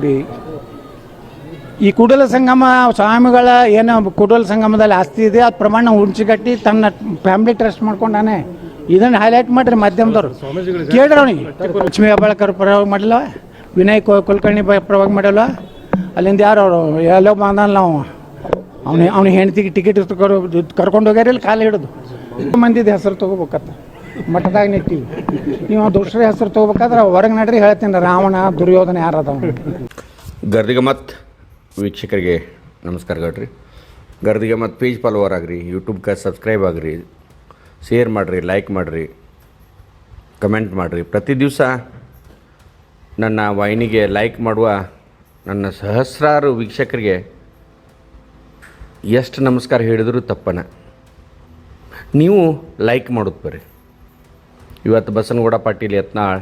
ರೀ ಈ ಕೂಡಲ ಸಂಗಮ ಸ್ವಾಮಿಗಳ ಏನು ಕೂಡಲ ಸಂಗಮದಲ್ಲಿ ಆಸ್ತಿ ಇದೆ ಅದು ಪ್ರಮಾಣ ಹುಂಚಿಗಟ್ಟಿ ತನ್ನ ಫ್ಯಾಮಿಲಿ ಟ್ರಸ್ಟ್ ಮಾಡ್ಕೊಂಡಾನೆ. ಇದನ್ನು ಹೈಲೈಟ್ ಮಾಡಿರಿ ಮಾಧ್ಯಮದವ್ರು, ಕೇಳ್ರಿ ಅವನಿಗೆ. ಲಕ್ಷ್ಮೀ ಹೆಬ್ಬಾಳ್ಕರ್ ಪರವಾಗಿ ಮಾಡಿಲ್ಲ, ವಿನಯ್ ಕುಲಕರ್ಣಿ ಪರವಾಗಿ ಮಾಡಿಲ್ಲ, ಅಲ್ಲಿಂದ ಯಾರು ಅವರು ಎಲ್ಲೋ ಬಂದಲ್ಲ ನಾವು ಅವ್ನಿಗೆ ಹೆಂಡತಿಗೆ ಟಿಕೆಟ್ ಕರ್ಕೊಂಡು ಹೋಗ್ಯಾರ ಇಲ್ಲಿ ಕಾಲು ಹಿಡಿದು ಮಂದಿದ ಹೆಸರು ತೊಗೋಬೇಕತ್ತ ಮಠದಾಗ ನಿಂತೀವಿ. ನೀವು ದುಷ್ಟರ ಹೆಸರು ತೊಗೋಬೇಕಾದ್ರೆ ಹೊರಗೆ ನಡ್ರಿ ಹೇಳ್ತೀನಿ, ರಾವಣ ದುರ್ಯೋಧನ ಯಾರದವ. ಗರ್ದಿಗೆ ಮತ್ತು ವೀಕ್ಷಕರಿಗೆ ನಮಸ್ಕಾರ ಗಡ್ರಿ. ಗರ್ದಿಗೆ ಮತ್ತು ಪೇಜ್ ಫಾಲೋವರ್ ಆಗಿರಿ, ಯೂಟ್ಯೂಬ್ಗೆ ಸಬ್ಸ್ಕ್ರೈಬ್ ಆಗಿರಿ, ಶೇರ್ ಮಾಡಿರಿ, ಲೈಕ್ ಮಾಡಿರಿ, ಕಮೆಂಟ್ ಮಾಡಿರಿ. ಪ್ರತಿ ದಿವಸ ನನ್ನ ವಾಹಿನಿಗೆ ಲೈಕ್ ಮಾಡುವ ನನ್ನ ಸಹಸ್ರಾರು ವೀಕ್ಷಕರಿಗೆ ಎಷ್ಟು ನಮಸ್ಕಾರ ಹೇಳಿದರೂ ತಪ್ಪನ. ನೀವು ಲೈಕ್ ಮಾಡೋದು ಬರ್ರಿ. ಇವತ್ತು ಬಸನಗೌಡ ಪಾಟೀಲ್, ಯತ್ನಾಳ್,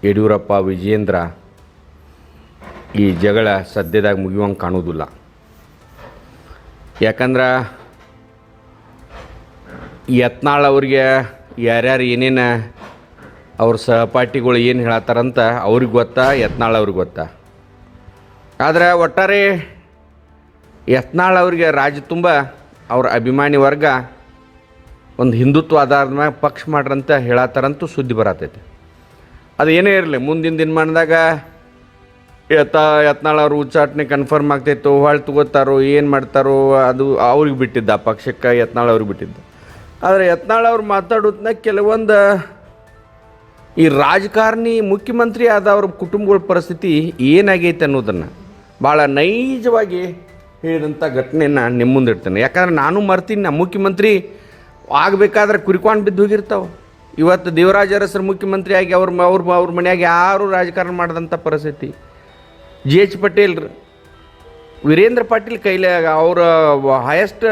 ಯಡಿಯೂರಪ್ಪ, ವಿಜಯೇಂದ್ರ ಈ ಜಗಳ ಸದ್ಯದಾಗ ಮುಗಿಯುವಂಗೆ ಕಾಣೋದಿಲ್ಲ. ಯಾಕಂದ್ರೆ ಯತ್ನಾಳ್ ಅವ್ರಿಗೆ ಯಾರ್ಯಾರು ಏನೇನು ಅವ್ರ ಸಹಪಾಠಿಗಳು ಏನು ಹೇಳತ್ತಾರಂತ ಅವ್ರಿಗೆ ಗೊತ್ತಾ, ಯತ್ನಾಳ್ ಅವ್ರಿಗೆ ಗೊತ್ತಾ. ಆದರೆ ಒಟ್ಟಾರೆ ಯತ್ನಾಳ್ ಅವ್ರಿಗೆ ರಾಜ್ಯ ತುಂಬ ಅವ್ರ ಅಭಿಮಾನಿ ವರ್ಗ ಒಂದು ಹಿಂದುತ್ವ ಆಧಾರದ ಮ್ಯಾಗ ಪಕ್ಷ ಮಾಡ್ರಂತ ಹೇಳತ್ತಾರಂತೂ ಸುದ್ದಿ ಬರತೈತಿ. ಅದು ಏನೇ ಇರಲಿ, ಮುಂದಿನ ದಿನಮಾನದಾಗ ಯತ್ನಾಳ್ ಅವ್ರ ಉಚ್ಚಾಟನೆ ಕನ್ಫರ್ಮ್ ಆಗ್ತಾಯಿತ್ತು, ಹೊಳ್ಳಿ ತಗೋತಾರೋ ಏನು ಮಾಡ್ತಾರೋ ಅದು ಅವ್ರಿಗೆ ಬಿಟ್ಟಿದ್ದ, ಪಕ್ಷಕ್ಕೆ ಯತ್ನಾಳ್ ಅವ್ರಿಗೆ ಬಿಟ್ಟಿದ್ದ. ಆದರೆ ಯತ್ನಾಳ್ ಅವ್ರು ಮಾತಾಡೋದನ್ನ ಕೆಲವೊಂದು ಈ ರಾಜಕಾರಣಿ ಮುಖ್ಯಮಂತ್ರಿ ಆದ ಅವ್ರ ಕುಟುಂಬಗಳ ಪರಿಸ್ಥಿತಿ ಏನಾಗೈತೆ ಅನ್ನೋದನ್ನು ಭಾಳ ನೈಜವಾಗಿ ಹೇಳಿದಂಥ ಘಟನೆಯನ್ನು ನಿಮ್ಮ ಮುಂದೆ ಇಡ್ತೇನೆ. ಯಾಕಂದ್ರೆ ನಾನು ಮರ್ತೀನಿ, ನಾ ಮುಖ್ಯಮಂತ್ರಿ ಆಗಬೇಕಾದ್ರೆ ಕುರಿಕೊಂಡು ಬಿದ್ದು ಹೋಗಿರ್ತಾವೆ. ಇವತ್ತು ದೇವರಾಜ ಅರಸರು ಮುಖ್ಯಮಂತ್ರಿ ಆಗಿ ಅವ್ರ ಮನೆಯಾಗ ಯಾರೂ ರಾಜಕಾರಣ ಮಾಡಿದಂಥ ಪರಿಸ್ಥಿತಿ. GH ಪಟೇಲ್, ವೀರೇಂದ್ರ ಪಾಟೀಲ್ ಕೈಲಾಗ ಅವ್ರ ಹೈಯೆಸ್ಟ್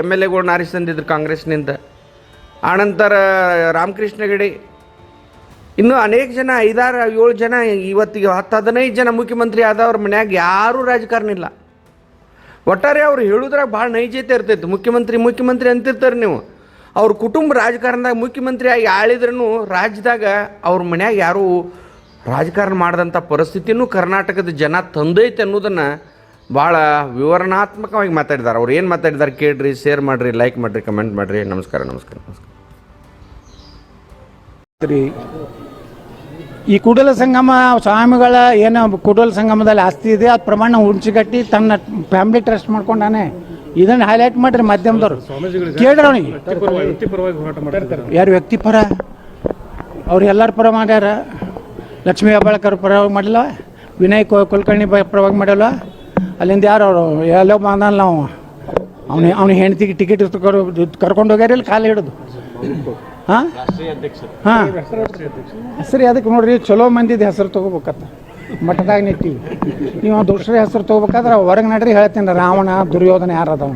MLAಗಳ್ನ ಆರಿಸಿ ತಂದಿದ್ರು ಕಾಂಗ್ರೆಸ್ನಿಂದ. ಆನಂತರ ರಾಮಕೃಷ್ಣ ಹೆಗಡೆ, ಇನ್ನೂ ಅನೇಕ ಜನ 5-6-7 ಜನ, ಇವತ್ತಿಗೆ 10-15 ಜನ ಮುಖ್ಯಮಂತ್ರಿ ಆದವ್ರ ಮನ್ಯಾಗ ಯಾರೂ ರಾಜಕಾರಣ ಇಲ್ಲ. ಒಟ್ಟಾರೆ ಅವ್ರು ಹೇಳೋದ್ರಾಗ ಭಾಳ ನೈಜತೆ ಇರ್ತೈತೆ. ಮುಖ್ಯಮಂತ್ರಿ ಅಂತಿರ್ತಾರೆ ನೀವು, ಅವ್ರ ಕುಟುಂಬ ರಾಜಕಾರಣದಾಗ ಮುಖ್ಯಮಂತ್ರಿ ಆಗಿ ಆಳಿದ್ರೂ ರಾಜ್ಯದಾಗ ಅವ್ರ ಮನ್ಯಾಗ ಯಾರೂ ರಾಜಕಾರಣ ಮಾಡಿದಂಥ ಪರಿಸ್ಥಿತಿನೂ ಕರ್ನಾಟಕದ ಜನ ತಂದೈತೆ ಅನ್ನೋದನ್ನು ಭಾಳ ವಿವರಣಾತ್ಮಕವಾಗಿ ಮಾತಾಡಿದ್ದಾರೆ. ಅವ್ರು ಏನು ಮಾತಾಡಿದ್ದಾರೆ ಕೇಳ್ರಿ, ಶೇರ್ ಮಾಡಿರಿ, ಲೈಕ್ ಮಾಡಿರಿ, ಕಮೆಂಟ್ ಮಾಡಿರಿ. ನಮಸ್ಕಾರ. ಈ ಕೂಡಲ ಸಂಗಮ ಸ್ವಾಮಿಗಳ ಏನು ಕೂಡಲ ಸಂಗಮದಲ್ಲಿ ಆಸ್ತಿ ಇದೆ ಅದು ಪ್ರಮಾಣ ಹುಂಚಿಗಟ್ಟಿ ತನ್ನ ಫ್ಯಾಮಿಲಿ ಟ್ರಸ್ಟ್ ಮಾಡ್ಕೊಂಡಾನೆ. ಇದನ್ನು ಹೈಲೈಟ್ ಮಾಡಿರಿ ಮಾಧ್ಯಮದವ್ರು, ಕೇಳ್ರಿ ಅವನಿಗೆ. ಯಾರು ವ್ಯಕ್ತಿಪರ? ಅವ್ರು ಎಲ್ಲರ ಪರ ಮಾಡ್ಯಾರ. ಲಕ್ಷ್ಮೀ ಹೆಬ್ಬಾಳ್ಕರ್ ಪರವಾಗಿ ಮಾಡಿಲ್ಲ, ವಿನಯ್ ಕುಲಕರ್ಣಿ ಪರವಾಗಿ ಮಾಡಿಲ್ಲ, ಅಲ್ಲಿಂದ ಯಾರು ಅವರು ಎಲ್ಲೋ ಬಂದಲ್ಲ ನಾವು ಅವ್ನಿಗೆ ಹೆಂಡತಿಗೆ ಟಿಕೆಟ್ ಕರ್ಕೊಂಡು ಹೋಗ್ಯಾರ ಇಲ್ಲಿ ಕಾಲು ಹಿಡಿದು. ಹಾಂ ಹೆಸರು ಅದಕ್ಕೆ ನೋಡ್ರಿ, ಚಲೋ ಮಂದಿದ ಹೆಸರು ತೊಗೋಬೇಕತ್ತ ಮಠದಾಗ ನಿಂತೀವಿ. ನೀವು ದುಷ್ಟರ ಹೆಸರು ತೊಗೋಬೇಕಾದ್ರೆ ಹೊರಗೆ ನಡ್ರಿ ಹೇಳ್ತೀನಿ, ರಾವಣ ದುರ್ಯೋಧನ ಯಾರದವ.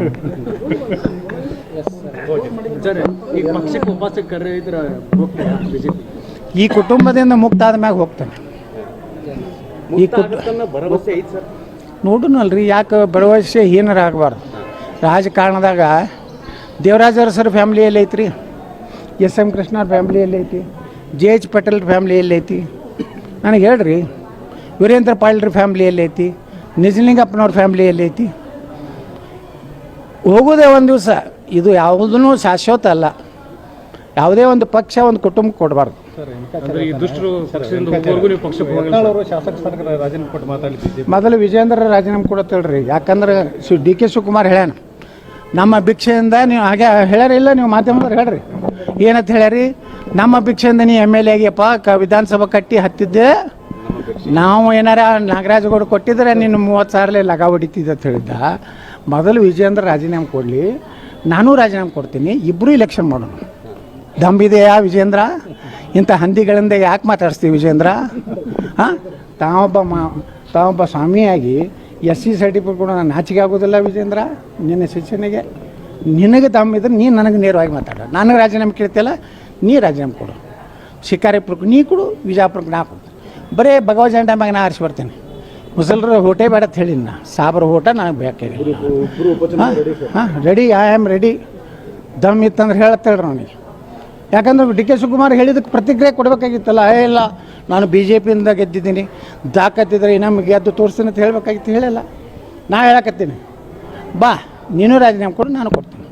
ಈ ಕುಟುಂಬದಿಂದ ಮುಕ್ತ ಆದ ಮ್ಯಾಗ ಹೋಗ್ತಾನೆ. ಈ ನೋಡುನಲ್ರಿ, ಯಾಕೆ ಭರವಸೆ ಹೀನರ ಆಗಬಾರ್ದು. ರಾಜಕಾರಣದಾಗ ದೇವರಾಜ ಅರಸರ ಫ್ಯಾಮ್ಲಿ ಎಲ್ಲೈತ್ರಿ, SM ಕೃಷ್ಣವ್ರ ಫ್ಯಾಮ್ಲಿ ಎಲ್ಲೈತಿ, GH ಪಟೇಲ್ ಫ್ಯಾಮ್ಲಿ ಎಲ್ಲೈತಿ, ನನಗೆ ಹೇಳ್ರಿ. ವೀರೇಂದ್ರ ಪಾಟೀಲ್ರ ಫ್ಯಾಮ್ಲಿ ಎಲ್ಲೈತಿ, ನಿಜಲಿಂಗಪ್ಪನವ್ರ ಫ್ಯಾಮ್ಲಿ ಎಲ್ಲೈತಿ. ಹೋಗೋದೇ ಒಂದು ದಿವಸ, ಇದು ಯಾವುದೂ ಶಾಶ್ವತ ಅಲ್ಲ. ಯಾವುದೇ ಒಂದು ಪಕ್ಷ ಒಂದು ಕುಟುಂಬ ಕೊಡಬಾರ್ದು. ಮೊದಲು ವಿಜಯೇಂದ್ರ ರಾಜೀನಾಮೆ ಕೊಡತ್ತೇಳ್ರಿ. ಯಾಕಂದ್ರೆ DK ಶಿವಕುಮಾರ್ ಹೇಳ್ಯಾನ, ನಮ್ಮ ಭಿಕ್ಷೆಯಿಂದ ನೀವು ಹಾಗೆ ಹೇಳ್ಯಾರ ಇಲ್ಲ, ನೀವು ಮಾಧ್ಯಮದವ್ರು ಹೇಳ್ರಿ ಏನಂತ ಹೇಳ್ಯಾರಿ, ನಮ್ಮ ಭಿಕ್ಷೆಯಿಂದ ನೀ MLA ಆಗ್ಯಪ್ಪ, ವಿಧಾನಸಭಾ ಕಟ್ಟಿ ಹತ್ತಿದ್ದೆ, ನಾವು ಏನಾರ ನಾಗರಾಜಗೌಡ ಕೊಟ್ಟಿದ್ರೆ ನೀನು 30,000 ಲಗ ಹೊಡಿತಿದ್ದೆ ಅಂತ ಹೇಳಿದ್ದ. ಮೊದಲು ವಿಜಯೇಂದ್ರ ರಾಜೀನಾಮೆ ಕೊಡಲಿ, ನಾನು ರಾಜೀನಾಮೆ ಕೊಡ್ತೀನಿ, ಇಬ್ಬರು ಇಲೆಕ್ಷನ್ ಮಾಡೋಣ. ದಮ್ಬಿದೆಯಾ ವಿಜೇಂದ್ರ? ಇಂಥ ಹಂದಿಗಳಿಂದ ಯಾಕೆ ಮಾತಾಡಿಸ್ತೀವಿ ವಿಜೇಂದ್ರ? ಹಾಂ, ತಾವೊಬ್ಬ ಸ್ವಾಮಿಯಾಗಿ SC ಸರ್ಟಿಫಿಕೇಟ್ ಕೂಡ ನಾನು ನಾಚಿಕೆ ಆಗೋದಿಲ್ಲ ವಿಜೇಂದ್ರ. ನಿನ್ನ ಶಿಕ್ಷಣಿಗೆ ನಿನಗೆ ದಮ್ಮಿದ್ರೆ ನೀನು ನನಗೆ ನೇರವಾಗಿ ಮಾತಾಡ. ನನಗೆ ರಾಜೀನಾಮೆ ಕೇಳ್ತಿಯಲ್ಲ, ನೀ ರಾಜೀನಾಮೆ ಕೊಡು. ಶಿಕಾರಿಪುರಕ್ಕೆ ನೀ ಕೊಡು, ವಿಜಯಪುರಕ್ಕೆ ನಾ ಕೊಡ್ತೀನಿ. ಬರೀ ಭಗವ ಜಂಡ ಮ್ಯಾಗ ನಾ ಆರಿಸ್ಬರ್ತೀನಿ. ಮುಸಲ್ರ ಹೋಟೆ ಬೇಡ ಅಂತ ಹೇಳಿನ, ಸಾಬ್ರ ಹೋಟ ನನಗೆ ಬೇಕಾಗಿದೆ. ಹಾಂ ರೆಡಿ, ಐ ಆಮ್ ರೆಡಿ. ದಮ್ ಇತ್ತಂದ್ರೆ ಹೇಳತ್ತೇಳ್ರಿ ಅವನಿಗೆ. ಯಾಕಂದ್ರೆ DK ಶಿವಕುಮಾರ್ ಹೇಳಿದಕ್ಕೆ ಪ್ರತಿಕ್ರಿಯೆ ಕೊಡಬೇಕಾಗಿತ್ತಲ್ಲ. ಇಲ್ಲ ನಾನು ಬಿ ಜೆ ಪಿಯಿಂದ ಗೆದ್ದಿದ್ದೀನಿ, ತಾಕತ್ತಿದ್ರೆ ನಮಗೆ ಗೆದ್ದು ತೋರಿಸ್ತೀನಿ ಅಂತ ಹೇಳಬೇಕಾಗಿತ್ತು, ಹೇಳಲ್ಲ. ನಾ ಹೇಳಕತ್ತೀನಿ, ಬಾ ನೀನು ರಾಜೀನಾಮೆ ಕೊಡು, ನಾನು ಕೊಡ್ತೀನಿ.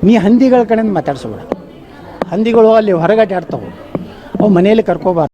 ನೀ ಹಂದಿಗಳ ಕಡೆಯಿಂದ ಮಾತಾಡ್ಸಬೇಡ. ಹಂದಿಗಳು ಅಲ್ಲಿ ಹೊರಗಡೆ ಆಡ್ತಾವೆ, ಅವು ಮನೆಯಲ್ಲಿ ಕರ್ಕೋಬಾರ್ದು.